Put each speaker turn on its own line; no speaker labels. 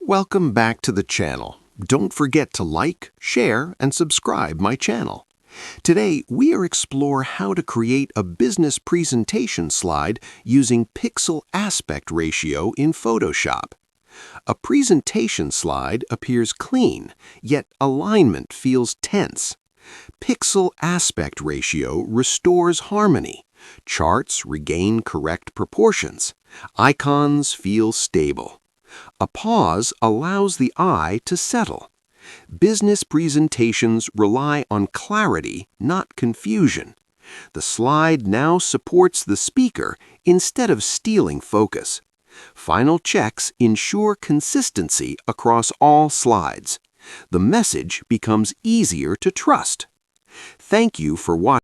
Welcome back to the channel. Don't forget to like, share, and subscribe my channel. Today, we are explore how to create a business presentation slide using pixel aspect ratio in Photoshop. A presentation slide appears clean, yet alignment feels tense. Pixel aspect ratio restores harmony. Charts regain correct proportions. Icons feel stable. A pause allows the eye to settle. Business presentations rely on clarity, not confusion. The slide now supports the speaker instead of stealing focus. Final checks ensure consistency across all slides. The message becomes easier to trust. Thank you for watching.